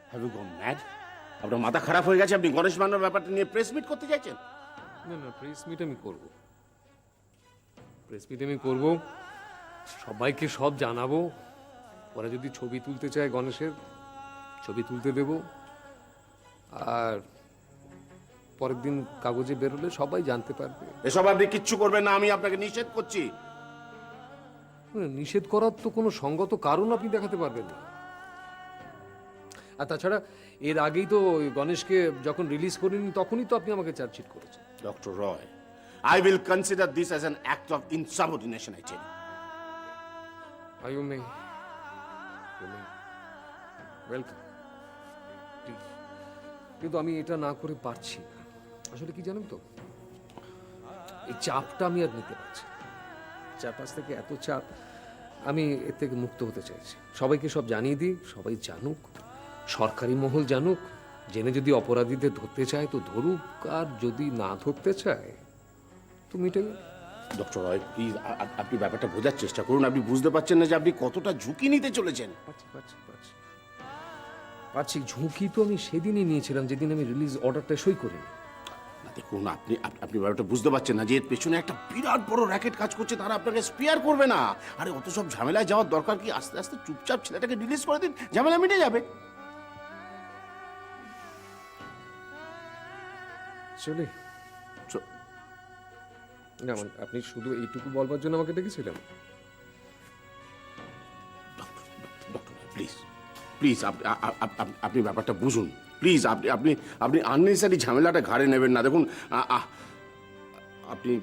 Have you gone mad? আপনার মাথা খারাপ হয়ে গেছে? আপনি গণেশ মান্নার ব্যাপারটা নিয়ে প্রেস মিট করতে চাইছেন? না না, প্রেস মিট আমি করব। প্রেস মিট আমি করব, সবাইকে সব জানাবো। ওরা যদি ছবি তুলতে চায় গণেশের, ছবি তুলতে দেব। আর পরের দিন কাগজে বেরোলে সবাই জানতে পারবে। এসব আপনি কিচ্ছু করবেন না, আমি আপনাকে নিষেধ করছি। নিষেধ করার তো কোনো সঙ্গত কারণ আপনি দেখাতে পারবেন না। আর তাছাড়া এর আগেই তো ওই গণেশকে যখন রিলিজ করিনি তখনই তো আপনি আমাকে চার্জশিট করেছেন। Doctor Roy, I will consider this as an act of insubordination, I tell you. You may. Welcome. Please. কিন্তু আমি এটা না করে পারছি না। আসলে কি জানেন তো, এই চাপটা আমি আর নিতে পারছি না। চারপাশ থেকে এত চাপ, আমি এর থেকে মুক্ত হতে চাইছি। সবাইকে সব জানিয়ে দিই, সবাই জানুক, সরকারি মহল জানুক। জেনে যদি অপরাধীদের ধরতে চায় তো ধরুক, আর যদি না ধরতে চায় তো মিটে গেল। ডক্টর রয়, প্লিজ আপনি ব্যাপারটা বোঝার চেষ্টা করুন। আপনি বুঝতে পারছেন না যে আপনি কতটা ঝুঁকি নিতে চলেছেন। পাচ্ছি ঝুঁকি তো আমি সেদিনই নিয়েছিলাম যেদিন আমি রিলিজ অর্ডারটা সই করিনি। না দেখুন, আপনি ব্যাপারটা বুঝতে পারছেন না যে এর পেছনে একটা বিরাট বড় র্যাকেট কাজ করছে। তারা আপনাকে স্পেয়ার করবে না। আরে অত সব ঝামেলায় যাওয়ার দরকার কি? আস্তে আস্তে চুপচাপ ছেলেটাকে রিলিজ করে দিন, ঝামেলা মিটে যাবে। চলে না, আপনি শুধু এইটুকু বলবার জন্য আমাকে ডেকেছিলেন? প্লিজ প্লিজ আপনি ব্যাপারটা বুঝুন। প্লিজ আপনি আপনি আননেসারি ঝামেলাটা ঘাড়ে নেবেন না। দেখুন আপনি,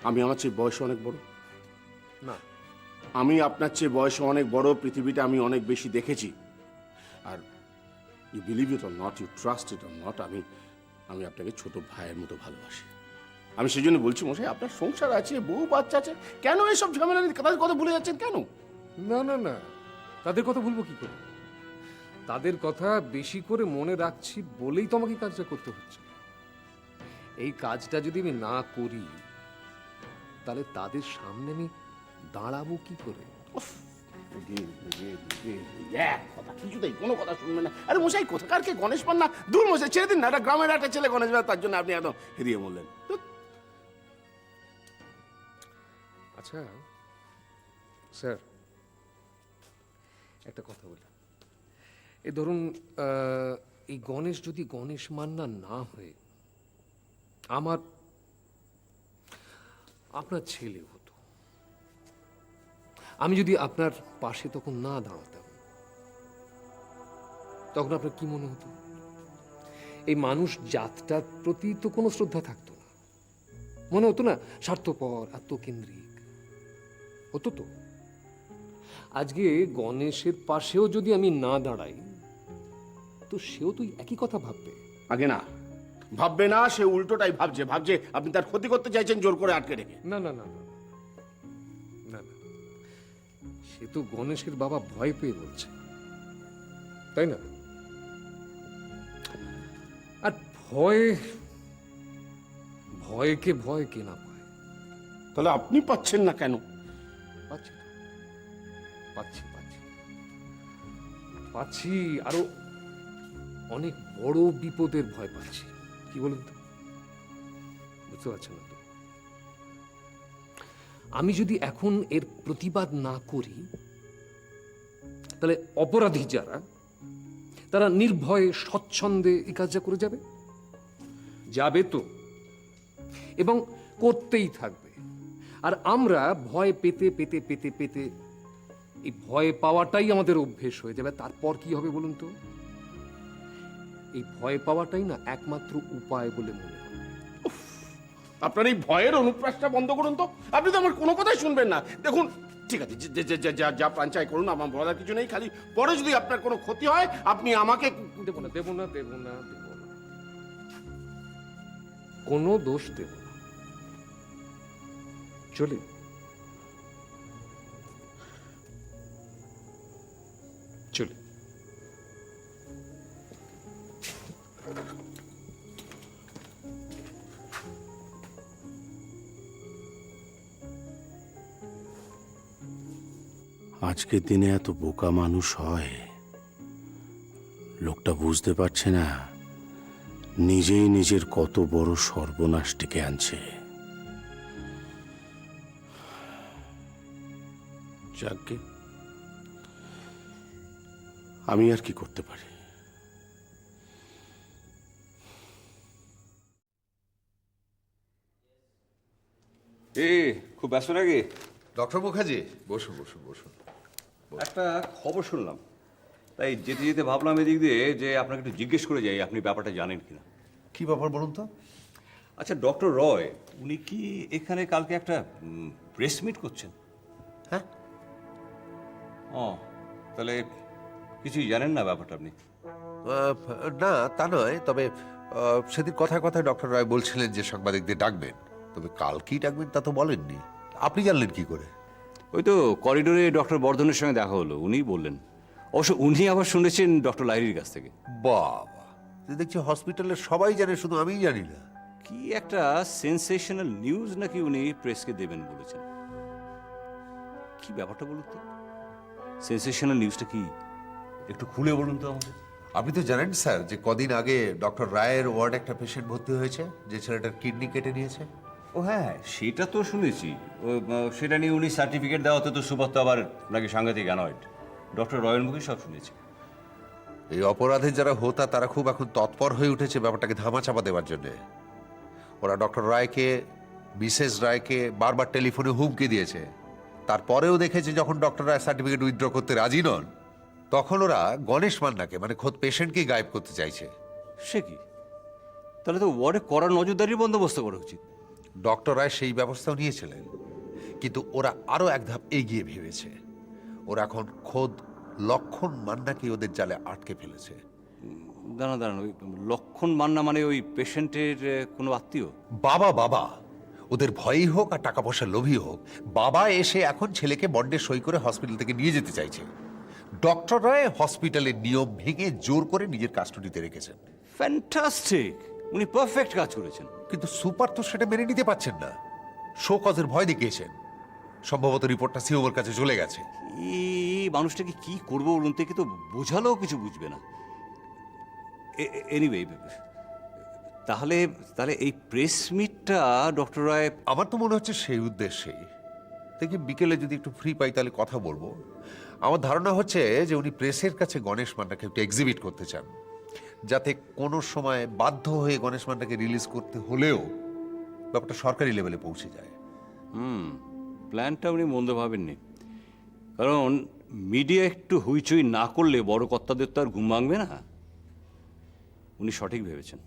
আমি আমার চেয়ে বয়সে অনেক বড় না, আমি আপনার চেয়ে বয়সে অনেক বড়। পৃথিবীটা আমি অনেক বেশি দেখেছি। আর you believe it or not, you trust it or not, আমি আপনাকে ছোট ভাইয়ের মতো ভালোবাসি। আমি সেই জন্য বলছি, মশাই আপনার সংসার আছে, বউ বাচ্চা আছে, কেন এসব ঝামেলা তাদের কথা ভুলে যাচ্ছেন কেন? না না না, তাদের কথা ভুলবো কি করে? তাদের কথা বেশি করে মনে রাখছি বলেই তো আমাকে কাজটা করতে হচ্ছে। এই কাজটা যদি আমি না করি তাহলে তাদের সামনে আমি দাঁড়াবো কি করে? কিছুতেই কোনো কথা শুনবেন না। আরে মশাই কোথাকার কে গণেশ মান্না? দূর মশাই, ছেড়ে দিন না। একটা গ্রামের একটা ছেলে গণেশ মান্না, তার জন্য আপনি একদম হেরিয়ে বললেন। আচ্ছা স্যার, একটা কথা বলি। এই ধরুন, এই গণেশ যদি গণেশ মান্না না হয়ে আপনার ছেলে হতো, আমি যদি আপনার পাশে তখন না দাঁড়াতাম, তখন আপনার কি মনে হতো? এই মানুষ জাতটার প্রতি তো কোনো শ্রদ্ধা থাকতো না। মনে হতো না স্বার্থপর, আত্মকেন্দ্রিক হতো তো। আজকে গণেশের পাশেও যদি আমি না দাঁড়াই তো সেও তো একই কথা ভাববে। আগে না ভাববে না, সে উল্টোটাই ভাবছে আপনি তার ক্ষতি করতে চাইছেন জোর করে আটকে রেখে। না না না না না না, সে তো গণেশের বাবা ভয় পেয়ে বলছে, তাই না? আর ভয় কে না পায়? তাহলে আপনি পাচ্ছেন না কেন? পাচ্ছি তো, পাচ্ছি পাচ্ছি পাচ্ছি আরো অনেক বড় বিপদের ভয় পাচ্ছি। কি বলুন তো, বুঝতে পারছেন না তো? আমি যদি এখন এর প্রতিবাদ না করি তাহলে অপরাধী যারা, তারা নির্ভয়ে স্বচ্ছন্দে এই কাজটা করে যাবে তো, এবং করতেই থাকবে। আর আমরা ভয় পেতে পেতে পেতে পেতে এই ভয় পাওয়াটাই আমাদের অভ্যেস হয়ে যাবে। তারপর কি হবে বলুন তো? এই ভয় পাওয়াটাই না একমাত্র উপায় বলে মনে হয়। আপনার এই ভয়ের অনুপ্রাসটা বন্ধ করুন তো। আপনি তো আমার কোনো কথাই শুনবেন না। দেখুন, ঠিক আছে, যা প্রাঞ্চায় করুন, আমার বলার কিছু নেই। খালি পরে যদি আপনার কোনো ক্ষতি হয় আপনি আমাকে দেব না, কোনো দোষ দেব না। চলে চলে আজকের দিনে এত বোকা মানুষ হয় লোকটা বুঝতে পারছে না নিজেই নিজের কত বড় সর্বনাশ ডেকে আনছে। যাকে আমি আর কি করতে পারি? খুব ব্যস্ত নাকি? ডক্টর মুখার্জি, বসুন বসুন বসুন। একটা খবর শুনলাম, তাই যেতে যেতে ভাবলাম এদিক দিয়ে যে আপনাকে একটু জিজ্ঞেস করে যাই আপনি ব্যাপারটা জানেন কিনা। কি ব্যাপার বলুন তো? আচ্ছা, ডক্টর রয় উনি কি এখানে কালকে একটা প্রেস মিট করছেন? হ্যাঁ। ও, তাহলে কিছুই জানেন না ব্যাপারটা আপনি? না তা নয়, তবে সেদিন কথায় কথায় ডক্টর রায় বলছিলেন যে সাংবাদিকদের ডাকবেন, তবে কাল কি ডাকবেন তা তো বলেননি। আপনি জানলেন কি করে? ওই তো করিডোরে ডক্টর বর্ধনের সঙ্গে দেখা হলো, উনিই বললেন। অবশ্য উনি আবার শুনেছেন ডক্টর লাহিড়ির কাছ থেকে। বাবা, দেখছি হসপিটালের সবাই জানে, শুধু আমিই জানি না। কি একটা সেন্সেশনাল নিউজ নাকি উনি প্রেসকে দেবেন বলেছেন। কি ব্যাপারটা বলুন তো, সেন্সেশনাল নিউজটা কি একটু খুলে বলুন তো আমাকে। আপনি তো জানেন স্যার যে কদিন আগে ডক্টর রায়ের ওয়ার্ডে একটা পেশেন্ট ভর্তি হয়েছে, যে ছেলেটার কিডনি কেটে নিয়েছে। ও হ্যাঁ, সেটা তো শুনেছি। সেটা নিয়ে উনি সার্টিফিকেট দেওয়াতে তো সুপাত্র আবার নাকি সাংঘাতিক অ্যানয়েড। ডক্টর রয়ের মুখে সব শুনেছি। এই অপরাধের যারা হোতা তারা খুব এখন তৎপর হয়ে উঠেছে ব্যাপারটাকে ধামাচাপা দেওয়ার জন্য। ওরা ডক্টর রায়কে, মিসেস রায়কে বারবার টেলিফোনে হুমকি দিয়েছে। তারপরেও দেখেছে যখন ডক্টর রায় সার্টিফিকেট উইথড্র করতে রাজি নন, তখন ওরা গণেশ মান্নাকে, মানে খোদ পেশেন্টকেই গায়েব করতে চাইছে। সে কি? তাহলে তো ওয়ার্ডে কড়া নজরদারির বন্দোবস্ত করা উচিত। ডক্টর রায় সেই ব্যবস্থাও নিয়েছিলেন, কিন্তু ওরা আরো এক ধাপ এগিয়ে ভেবেছে। ওরা এখন খোদ লক্ষণ মান্নাকে ওদের জালে আটকে ফেলেছে। দাঁড়ান দাঁড়ান, ওই লক্ষণ মান্না মানে ওই পেশেন্টের কোনো আত্মীয়? বাবা বাবা, ওদের ভয়ই হোক আর টাকা পয়সা লোভী হোক, বাবা এসে এখন ছেলেকে বন্ডে সই করে হসপিটাল থেকে নিয়ে যেতে চাইছে। ডক্টর রায় হসপিটালের নিয়ম ভেঙে জোর করে নিজের কাস্টডিতে রেখেছেন। ফ্যান্টাস্টিক, উনি পারফেক্ট কাজ করেছেন। কিন্তু সুপার তো সেটা মেনে নিতে পারছেন না, শো কজের ভয় দেখিয়েছেন। সম্ভবত রিপোর্টটা সিওর কাছে চলে গেছে। এই মানুষটাকে কি করবো বলুন থেকে তো বোঝালেও কিছু বুঝবে না। এনিওয়ে, তাহলে তাহলে এই প্রেস মিটটা ডক্টর রায়... আমার তো মনে হচ্ছে সেই উদ্দেশ্যেই। দেখি বিকেলে যদি একটু ফ্রি পাই তাহলে কথা বলবো। আমার ধারণা হচ্ছে যে উনি প্রেসের কাছে গণেশ মান্নাকে একটু এক্সিবিট করতে চান, যাতে কোনো সময় বাধ্য হয়ে গণেশ মান্নাকে রিলিজ করতে হলেও ব্যাপারটা সরকারি লেভেলে পৌঁছে যায়। প্ল্যানটা উনি মন্দ ভাবেননি, কারণ মিডিয়া একটু হুইচুই না করলে বড় কর্তাদের তো আর ঘুম ভাঙবে না। উনি সঠিক ভেবেছেন।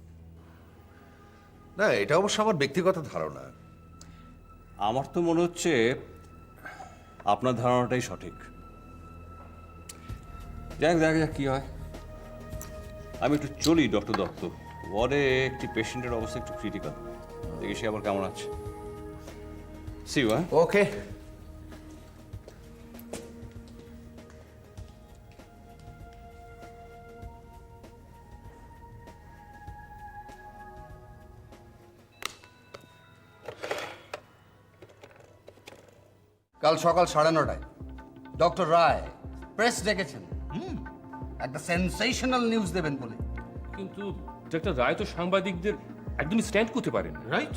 না, এটা অবশ্য আমার ব্যক্তিগত ধারণা। আমার তো মনে হচ্ছে আপনার ধারণাটাই সঠিক। যাক দেখা যাক কি হয়। আমি একটু চলি ডক্টর দত্ত, ওয়ার্ডে একটি পেশেন্টের অবস্থা একটু ক্রিটিক্যাল, দেখি সে আবার কেমন আছে। See you. হ্যাঁ, ওকে। কাল সকাল 9:30টায় ডক্টর রায় প্রেস ডেকেছেন একটা সেন্সেশনাল নিউজ দেবেন বলে। কিন্তু ডাক্তার রায় তো সাংবাদিকদের একদমই স্ট্যান্ড করতে পারেন, রাইট?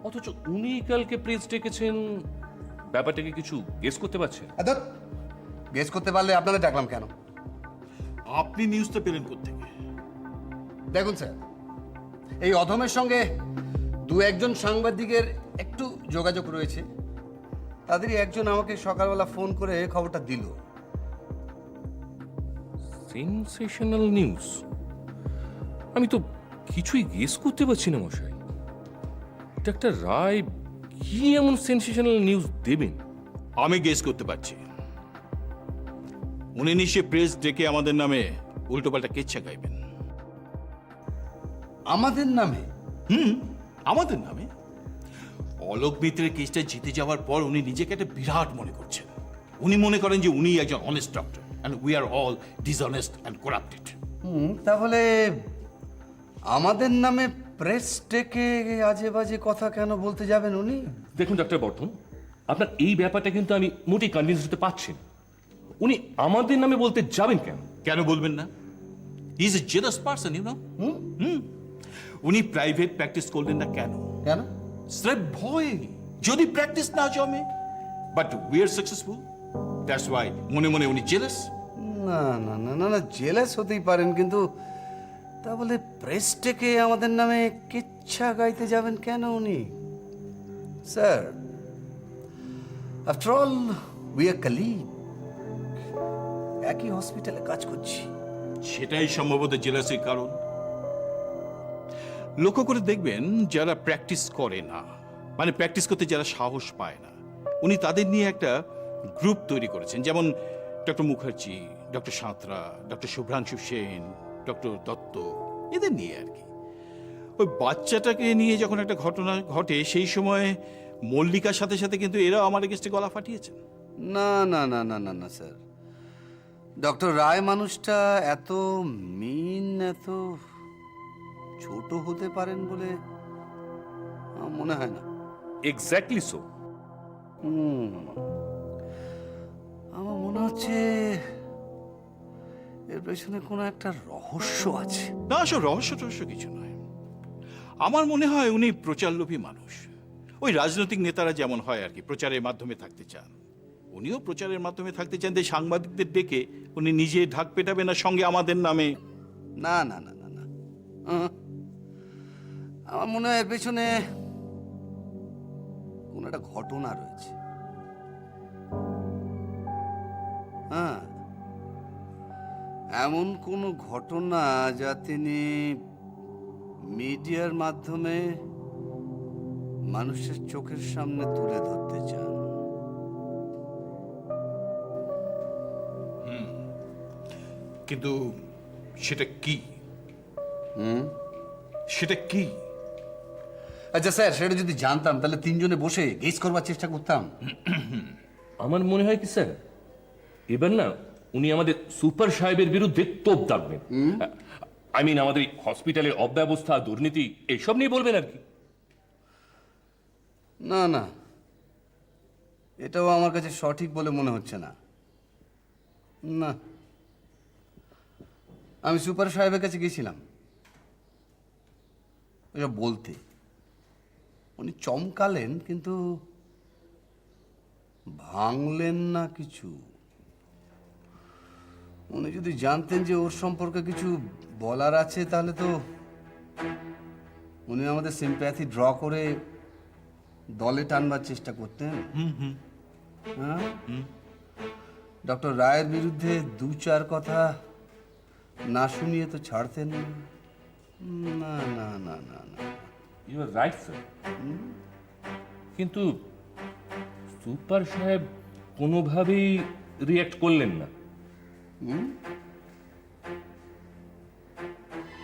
অথচ উনি কালকে প্রেস ডেকেছেন, ব্যাপারটাকে কিছু গেস করতে পারছেন? গেস করতে পারলে আপনাদের ডাকলাম কেন? আপনি নিউজটা পেলেন কোত্থেকে? দেখুন স্যার, এই অধমের সঙ্গে দু একজন সাংবাদিকের একটু যোগাযোগ রয়েছে। তাদেরই একজন আমাকে সকালবেলা ফোন করে খবরটা দিল। Sensational news? আমি তো কিছুই গেস করতে পারছি না মশাই। ডাক্তার রায় কি এমন সেনসেশনাল নিউজ দেবেন? আমি গেস করতে পারছি। উনি নিশ্চয়ই প্রেস ডেকে আমাদের নামে উল্টোপাল্টা কেচ্ছা গাইবেন। আমাদের নামে? আমাদের নামে। অলোক মিত্রের কেসটা জিতে যাওয়ার পর উনি নিজেকে একটা বিরাট মনে করছেন। উনি মনে করেন যে উনি একজন honest doctor and we are all dishonest and corrupted. তাহলে আমাদের নামে প্রেস ডেকে আজে বাজে কথা কেন বলতে যাবেন উনি? দেখুন ডাক্তার বর্ধন, আপনার এই ব্যাপারটা কিন্তু আমি মোটেই কনভিন্স হতে পারছি না। উনি আমাদের নামে বলতে যাবেন কেন? কেন বলবেন না? He is a jealous person, you know. উনি প্রাইভেট প্র্যাকটিস করলেন না কেন? কেন? স্রেফ ভয়, যদি প্র্যাকটিস না জমে। But we are successful, that's why মনে মনে উনি জেলাস। না না না না না, জেলাস হতেই পারেন, কিন্তু তা বলে প্রেসটেকে আমাদের নামে কিচ্ছা গাইতে যাবেন কেন উনি? Sir, after all we are colleague, একই হসপিটালে কাজ করছি। সেটাই সম্ভবত জেলাসির কারণ। লক্ষ্য করে দেখবেন, যারা প্র্যাকটিস করে না, মানে প্র্যাকটিস করতে যারা সাহস পায় না, উনি তাদের নিয়ে একটা গ্রুপ তৈরি করেছেন। যেমন doctor Mukherjee, doctor Santra, doctor Subhrangshu Sen, doctor Dutta, এদের নিয়ে আর কি। ওই বাচ্চাটাকে নিয়ে যখন একটা ঘটনা ঘটে, সেই সময় মল্লিকার সাথে সাথে কিন্তু এরাও আমার এগেস্টে গলা ফাটিয়েছেন। না না না না না না স্যার, ডক্টর রায় মানুষটা এত মিন, এত ছোট হতে পারেন বলে আমার মনে হয় না। Exactly so. আমার মনে হচ্ছে এর পেছনে কোনো একটা রহস্য আছে। না, আসলে রহস্য টহস্য কিছু নয়। আমার মনে হয় উনি প্রচারলোভী মানুষ। ওই রাজনৈতিক নেতারা যেমন হয় আর কি, প্রচারের মাধ্যমে থাকতে চান, উনিও প্রচারের মাধ্যমে থাকতে চান। যে সাংবাদিকদের ডেকে উনি নিজে ঢাক পেটাবে না সঙ্গে আমাদের নামে। না না না না না, আমার মনে হয় এর পেছনে কোন একটা ঘটনা রয়েছে। হ্যাঁ, এমন কোন ঘটনা যা তিনি মিডিয়ার মাধ্যমে মানুষের চোখের সামনে তুলে ধরতে চান। কিন্তু সেটা কি? সেটা কি? আচ্ছা স্যার, সেটা যদি জানতাম তাহলে তিনজনে বসে গেস করবার চেষ্টা করতাম। আমার মনে হয় কি স্যার, এবার না উনি আমাদের সুপার সাহেবের বিরুদ্ধে তোপ দাগবেন। আই মিন আমাদের হসপিটালের অব্যবস্থা, দুর্নীতি এইসব নিয়ে বলবেন আর কি। না না, এটাও আমার কাছে সঠিক বলে মনে হচ্ছে না। না, আমি সুপার সাহেবের কাছে গেছিলাম ওইসব বলতে। উনি চমকালেন কিন্তু ভাঙলেন না কিছু। উনি যদি জানতেন যে ওর সম্পর্কে কিছু বলার আছে, তাহলে তো উনি আমাদের সিম্প্যাথি ড্র করে দলে টানবার চেষ্টা করতেন। হ্যাঁ, ডক্টর রায়ের বিরুদ্ধে দু চার কথা না শুনিয়ে তো ছাড়তেন না। না না না না না, ইউ আর রাইট স্যার। কিন্তু সুপার সাহেব কোনোভাবেই রিয়াক্ট করলেন না।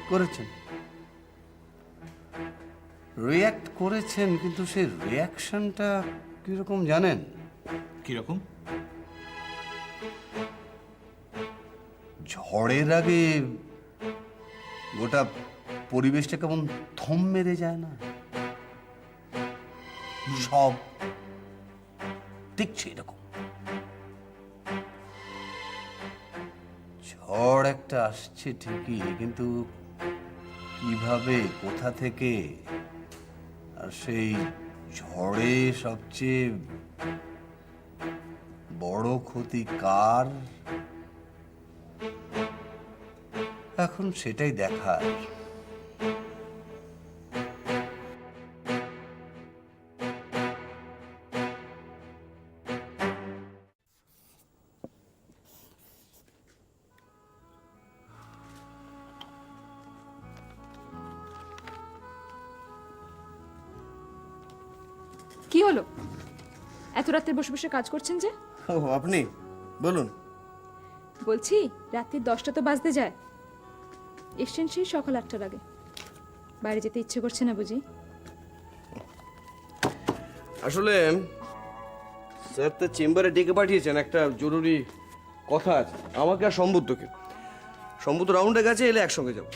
করেছেন, রিয়াক্ট করেছেন, কিন্তু সেই রিয়াকশনটা কিরকম জানেন? কিরকম? ঝড়ের আগে গোটা পরিবেশটা কেমন থম মেরে যায় না, সব ঠিক সেরকম। ঝড় একটা আসছে ঠিকই, কিন্তু কিভাবে, কোথা থেকে, আর সেই ঝড়ে সবচেয়ে বড় ক্ষতি কার, এখন সেটাই দেখার। কি হলো? এত রাতে বসে বসে কাজ করছেন যে? ও আপনি বলুন। বলছি, রাত্রি 10টা তো বাজতে যায়, এসছেন সেই সকাল 8টার আগে। বাইরে যেতে ইচ্ছে করছে না বুঝি? আসলে স্যার তো চেম্বারে ডেকে পাঠিয়েছেন, একটা জরুরি কথা আছে আমাকে আর সম্বুদ্ধকে। সম্বুদ্ধ রাউন্ডে গেছে, এলে একসঙ্গে যাব।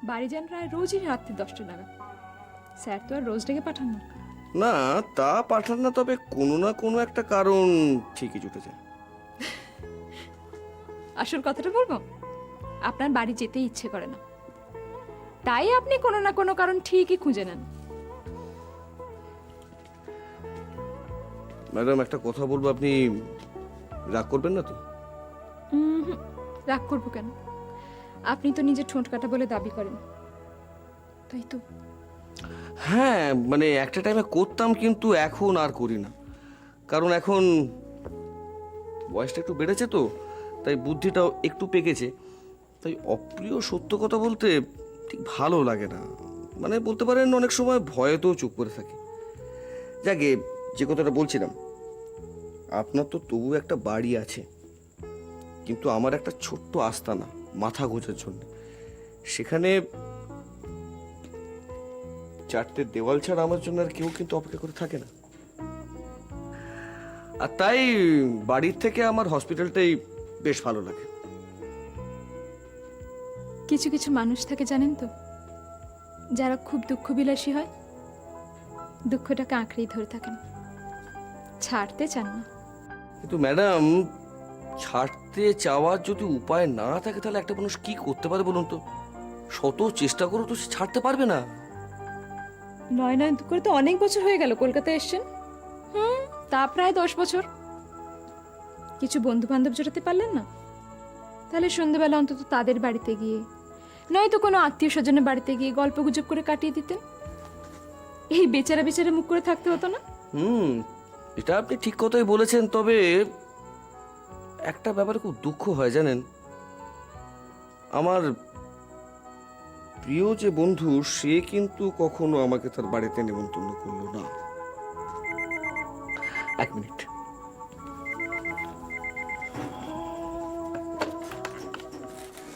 বাড়ি যান প্রায় রোজই রাত্রি 10টা নাগাদ। স্যার তো আর রোজ ডেকে পাঠান না। না তা পাঠান না, তবে কোনো না কোনো একটা কারণ ঠিকই জুটেছে। আসল কথাটা বলবো? আপনার বাড়ি যেতে ইচ্ছে করে না, তাই আপনি কোনো না কোনো কারণ ঠিকই খুঁজে নেন। ম্যাডাম একটা কথা বলবো, আপনি রাগ করবেন না তো? রাগ করবো কেন? আপনি তো নিজে ঠোঁট কাটা বলে দাবি করেন, তাই তো? হ্যাঁ, মানে একটা টাইমে করতাম, কিন্তু এখন আর করি না। কারণ এখন বয়সটা একটু বেড়েছে তো, তাই বুদ্ধিটাও একটু পেকেছে। তাই অপ্রিয় সত্য কথা বলতে ঠিক ভালো লাগে না, মানে বলতে পারেন অনেক সময় ভয়েতেও চুপ করে থাকি। যাকে যে কথাটা বলছিলাম, আপনার তো তবু একটা বাড়ি আছে, কিন্তু আমার একটা ছোট্ট আস্তানা মাথা গোঁজার জন্য। সেখানে চারটে দেওয়াল ছাড়া আমার জন্য আর কেউ কিন্তু অপেক্ষা করে থাকে না। আর তাই বাড়ির থেকে আমার হসপিটালটাই বেশ ভালো লাগে। কিছু কিছু মানুষ থাকে জানেন তো, যারা খুব দুঃখ বিলাসী হয়, দুঃখটাকে আঁকড়েই ধরে থাকেন, ছাড়তে চান না। কিন্তু ম্যাডাম, ছাড়তে চাওয়ার যদি উপায় না থাকে, তাহলে একটা মানুষ কি করতে পারে বলুন তো? শত চেষ্টা করো তো সে ছাড়তে পারবে না। নয় নয় করে তো অনেক বছর হয়ে গেল কলকাতায় এসছেন। তা প্রায় 10 বছর। কিছু বন্ধু বান্ধব জোটাতে পারলেন না? তাহলে সন্ধ্যেবেলা অন্তত তাদের বাড়িতে গিয়ে, নয়তো কোনো আত্মীয় স্বজনের বাড়িতে গিয়ে গল্প গুজব করে কাটিয়ে দিতেন। এই বেচারা বেচারা মুখ করে থাকতে হতো না। এটা আপনি ঠিক কথাই বলেছেন, তবে একটা ব্যাপারে খুব দুঃখ হয় জানেন। আমার প্রিয় যে বন্ধু, সে কিন্তু কখনো আমাকে তার বাড়িতে নিমন্ত্রণ করলো না। এক মিনিট।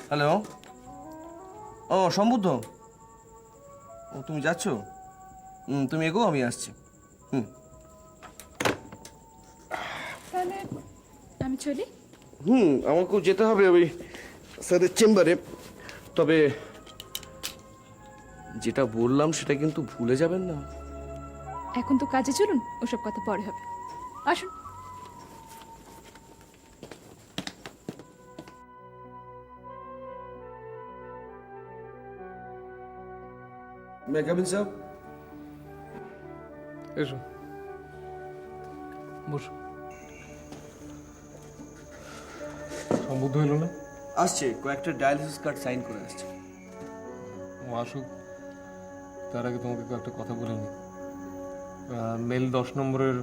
হ্যালো, ও সম্বুদ্ধ, ও তুমি যাচ্ছ? তুমি এগো, আমি আসছি। তাহলে আমি চলি। আমাকেও যেতে হবে ওই স্যারের চেম্বারে। তবে যেটা বললাম সেটা কিন্তু ভুলে যাবেন না। এখন তো কাজে চলুন, ওসব কথা পরে হবে। আসুন। মে কাম ইন স্যার? এসো, বসো। সম্বুদ্ধ হইল না? আসছে, কয়েকটা ডায়ালিসিস কার্ড সাইন করে আসছে। ও আসুক, তার আগে তোমাকে একটা কথা বলে নি। মেল 10 নম্বরের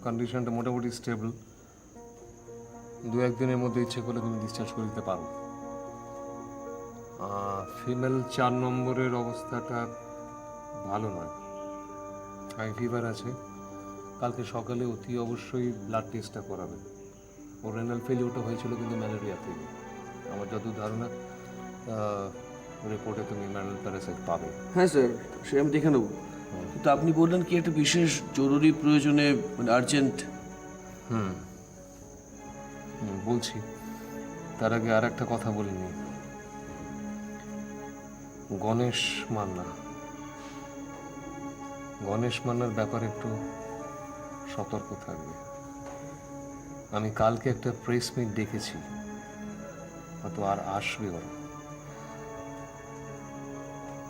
কন্ডিশনটা মোটামুটি স্টেবল। 2-1 দিনের মধ্যে ইচ্ছে করলে তুমি ডিসচার্জ করে দিতে পারো। ফিমেল 4 নম্বরের অবস্থাটা ভালো নয়, হাই ফিভার আছে। কালকে সকালে অতি অবশ্যই ব্লাড টেস্টটা করাবে। ওর রেনাল ফেলিওরটা হয়েছিল কিন্তু ম্যালেরিয়া থেকে। আমার যতদূর ধারণা, রিপোর্টে তুমি ম্যালেরিয়া প্যারাসাইট পাবে। হ্যাঁ স্যার, সে আমি দেখে নেবো। কিন্তু আপনি বললেন কি একটা বিশেষ জরুরি প্রয়োজনে, মানে আর্জেন্ট। বলছি, তার আগে আর একটা কথা বলিনি। গণেশ মান্নার ব্যাপারে একটু সতর্ক থাকবে। আমি কালকে একটা প্রেস মিট দেখেছি, হয়তো আর আসবে ওরা,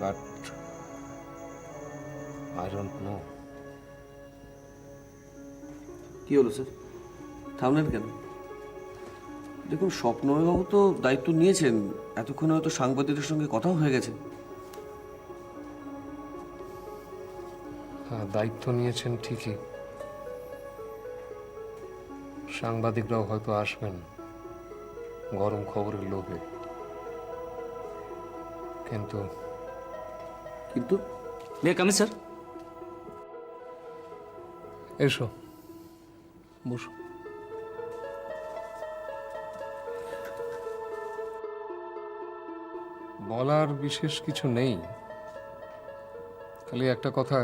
বাট আই ডোন্ট নো। কি হলো স্যার, থামলেন কেন? দেখুন, স্বপ্নবাবু তো দায়িত্ব নিয়েছেন, এতক্ষণে হয়তো সাংবাদিকদের সঙ্গে কথাও হয়ে গেছে। হ্যাঁ, দায়িত্ব নিয়েছেন ঠিকই। সাংবাদিকরাও হয়তো আসবেন গরম খবরের লোভে, কিন্তু মে কাম ইন স্যার? এসো, বসো। বলার বিশেষ কিছু নেই, খালি একটা কথা,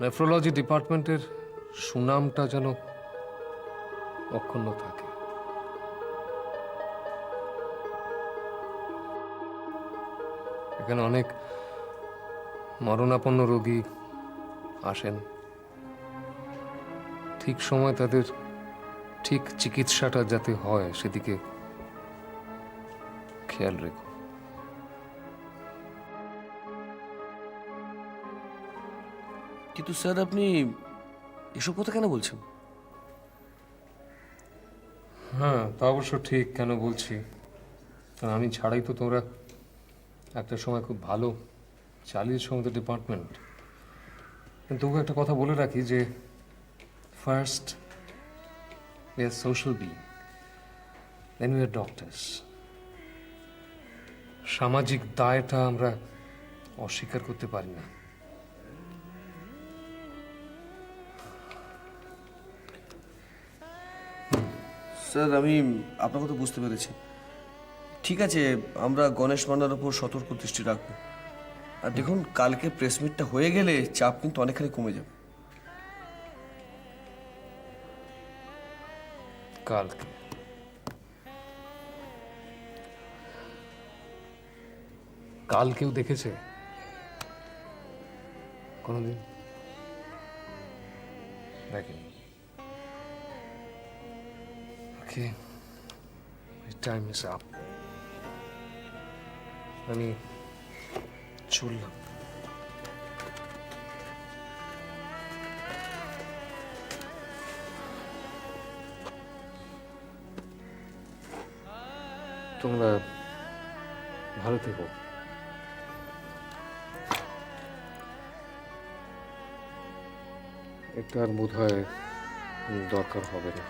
নেফ্রোলজি ডিপার্টমেন্টের সুনামটা যেন অক্ষুণ্ণ থাকে। এখানে অনেক মরণাপন্ন রোগী আসেন, ঠিক সময় তাদের ঠিক চিকিৎসাটা যাতে হয় সেদিকে খেয়াল রেখো। কিন্তু স্যার আপনি এসব কথা কেন বলছেন? হ্যাঁ, তা অবশ্য ঠিক। কেন বলছি, কারণ আমি ছাড়াই তো তোমরা একটা সময় খুব ভালো চালিয়েছ আমাদের ডিপার্টমেন্ট। কিন্তু তবু একটা কথা বলে রাখি যে first we are social being, then we are doctors. সামাজিক দায়টা আমরা অস্বীকার করতে পারি না। স্যার আমি আপনার কথা বুঝতে পেরেছি। ঠিক আছে, আমরা গণেশ মান্নার ওপর সতর্ক দৃষ্টি রাখবো। আর দেখুন, কালকে প্রেস মিটটা হয়ে গেলে চাপ কিন্তু অনেকখানি কমে যাবে। কালকে কাল কেউ দেখেছে কোনোদিন? দেখেনি। ওকে, টাইম ইজ আপ। আমি চললাম। তোমরা ভালো থেকো। এটা আর বোধ হয় দরকার হবে না।